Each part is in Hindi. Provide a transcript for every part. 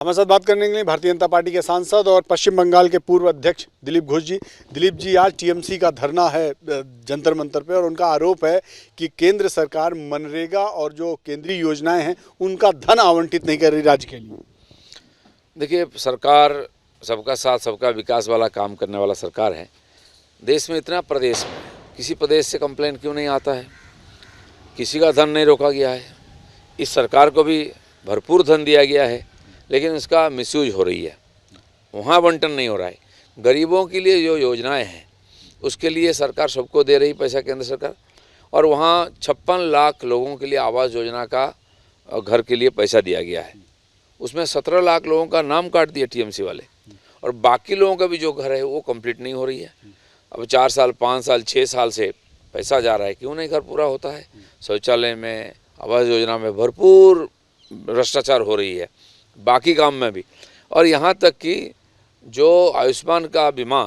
हमारे साथ बात करने के लिए भारतीय जनता पार्टी के सांसद और पश्चिम बंगाल के पूर्व अध्यक्ष दिलीप घोष जी। दिलीप जी, आज टीएमसी का धरना है जंतर मंतर पे और उनका आरोप है कि केंद्र सरकार मनरेगा और जो केंद्रीय योजनाएं हैं उनका धन आवंटित नहीं कर रही राज्य के लिए। देखिए, सरकार सबका साथ सबका विकास वाला काम करने वाला सरकार है। देश में इतना प्रदेश में किसी प्रदेश से कंप्लेंट क्यों नहीं आता है? किसी का धन नहीं रोका गया है। इस सरकार को भी भरपूर धन दिया गया है, लेकिन उसका मिसयूज हो रही है। वहाँ बंटन नहीं हो रहा है। गरीबों के लिए जो योजनाएं हैं उसके लिए सरकार सबको दे रही पैसा, केंद्र सरकार, और वहाँ 56 लाख लोगों के लिए आवास योजना का घर के लिए पैसा दिया गया है। उसमें 17 लाख लोगों का नाम काट दिया टीएमसी वाले, और बाकी लोगों का भी जो घर है वो कंप्लीट नहीं हो रही है। अब 4 साल 5 साल 6 साल से पैसा जा रहा है, क्यों नहीं घर पूरा होता है? शौचालय में, आवास योजना में भरपूर भ्रष्टाचार हो रही है, बाकी काम में भी। और यहाँ तक कि जो आयुष्मान का बीमा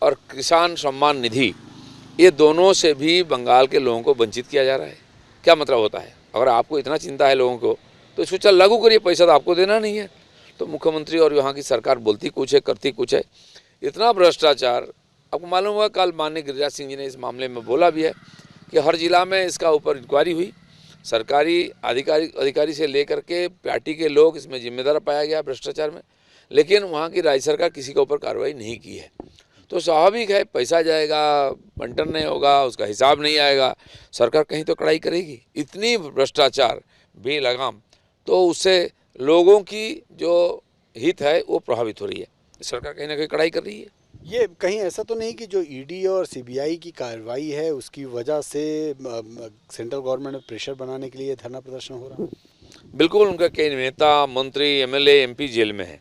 और किसान सम्मान निधि, ये दोनों से भी बंगाल के लोगों को वंचित किया जा रहा है। क्या मतलब होता है? अगर आपको इतना चिंता है लोगों को तो इसको चल लागू करिए, पैसा तो आपको देना नहीं है। तो मुख्यमंत्री और यहाँ की सरकार बोलती कुछ है, करती कुछ है। इतना भ्रष्टाचार, आपको मालूम होगा कल माननीय गिरिराज सिंह जी ने इस मामले में बोला भी है कि हर जिला में इसका ऊपर इंक्वायरी हुई, सरकारी अधिकारी से लेकर के पार्टी के लोग इसमें जिम्मेदार पाया गया भ्रष्टाचार में, लेकिन वहाँ की राज्य सरकार किसी के ऊपर कार्रवाई नहीं की है। तो स्वाभाविक है, पैसा जाएगा, बंटन नहीं होगा, उसका हिसाब नहीं आएगा, सरकार कहीं तो कड़ाई करेगी। इतनी भ्रष्टाचार बेलगाम, तो उससे लोगों की जो हित है वो प्रभावित हो रही है। सरकार कहीं ना कहीं कड़ाई कर रही है। ये कहीं ऐसा तो नहीं कि जो ईडी और सीबीआई की कार्रवाई है उसकी वजह से सेंट्रल गवर्नमेंट में प्रेशर बनाने के लिए धरना प्रदर्शन हो रहा है? बिल्कुल, उनका कई नेता, मंत्री, एमएलए, एमपी जेल में हैं,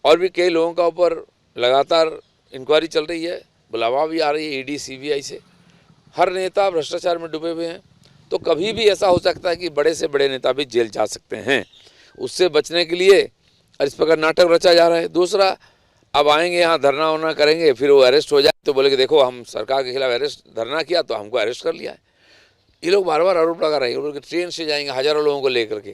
और भी कई लोगों का ऊपर लगातार इंक्वायरी चल रही है, बुलावा भी आ रही है ईडी सीबीआई से। हर नेता भ्रष्टाचार में डूबे हुए हैं, तो कभी भी ऐसा हो सकता है कि बड़े से बड़े नेता भी जेल जा सकते हैं। उससे बचने के लिए इस प्रकार नाटक रचा जा रहा है। दूसरा, अब आएंगे यहाँ धरना वरना करेंगे, फिर वो अरेस्ट हो जाए तो बोले कि देखो हम सरकार के खिलाफ धरना किया तो हमको अरेस्ट कर लिया है। ये लोग बार बार आरोप लगा रहे हैं। वो लोग ट्रेन से जाएंगे हज़ारों लोगों को लेकर के,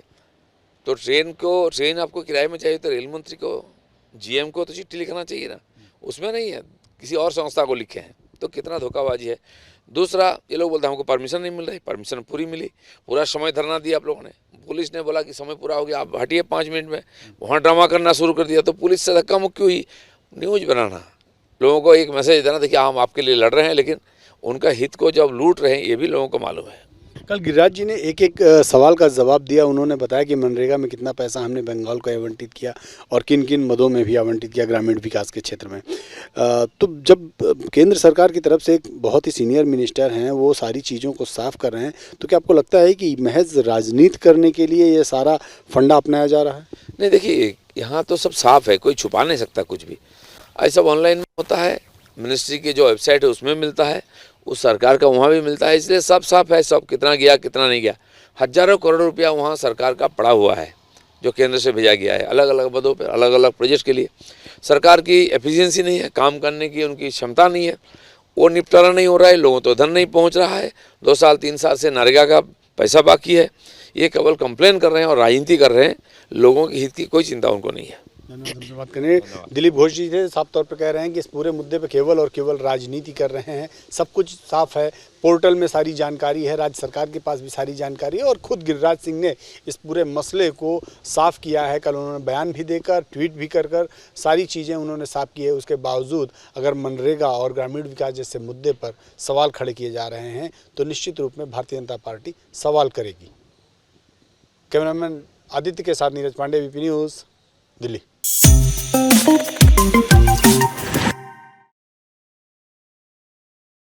तो ट्रेन आपको किराए में चाहिए तो रेल मंत्री को, जीएम को तो चिट्ठी लिखना चाहिए ना, उसमें नहीं है, किसी और संस्था को लिखे हैं, तो कितना धोखाबाजी है। दूसरा, ये लोग बोलते हैं हमको परमिशन नहीं मिल रही, परमिशन पूरी मिली, पूरा समय धरना दिया आप लोगों ने। पुलिस ने बोला कि समय पूरा हो गया, आप हटिए 5 मिनट में, वहाँ ड्रामा करना शुरू कर दिया। तो पुलिस से धक्का मुक्की हुई। न्यूज़ बनाना, लोगों को एक मैसेज देना था कि हम आपके लिए लड़ रहे हैं, लेकिन उनका हित को जब लूट रहे हैं ये भी लोगों को मालूम है। कल गिरिराज जी ने एक सवाल का जवाब दिया। उन्होंने बताया कि मनरेगा में कितना पैसा हमने बंगाल को आवंटित किया और किन किन मदों में भी आवंटित किया ग्रामीण विकास के क्षेत्र में। तो जब केंद्र सरकार की तरफ से एक बहुत ही सीनियर मिनिस्टर हैं वो सारी चीज़ों को साफ कर रहे हैं, तो क्या आपको लगता है कि महज राजनीति करने के लिए ये सारा फंडा अपनाया जा रहा है? नहीं, देखिए, यहाँ तो सब साफ है, कोई छुपा नहीं सकता कुछ भी। ऐसा ऑनलाइन में होता है, मिनिस्ट्री की जो वेबसाइट है उसमें मिलता है, उस सरकार का वहाँ भी मिलता है, इसलिए सब साफ है, सब कितना गया कितना नहीं गया। हजारों करोड़ रुपया वहाँ सरकार का पड़ा हुआ है जो केंद्र से भेजा गया है अलग अलग पदों पर, अलग अलग प्रोजेक्ट के लिए। सरकार की एफिशिएंसी नहीं है, काम करने की उनकी क्षमता नहीं है, वो निपटारा नहीं हो रहा है, लोगों तो धन नहीं पहुँच रहा है। 2 साल 3 साल से नरेगा का पैसा बाकी है। ये केवल कंप्लेन कर रहे हैं और राजनीति कर रहे हैं, लोगों के हित की कोई चिंता उनको नहीं है। बात करें, दिलीप घोष जी थे, साफ तौर पे कह रहे हैं कि इस पूरे मुद्दे पे केवल और केवल राजनीति कर रहे हैं। सब कुछ साफ है, पोर्टल में सारी जानकारी है, राज्य सरकार के पास भी सारी जानकारी है, और खुद गिरिराज सिंह ने इस पूरे मसले को साफ किया है। कल उन्होंने बयान भी देकर, ट्वीट भी कर सारी चीज़ें उन्होंने साफ की है। उसके बावजूद अगर मनरेगा और ग्रामीण विकास जैसे मुद्दे पर सवाल खड़े किए जा रहे हैं तो निश्चित रूप में भारतीय जनता पार्टी सवाल करेगी। कैमरामैन आदित्य के साथ नीरज पांडे, वीपी न्यूज़, दिल्ली।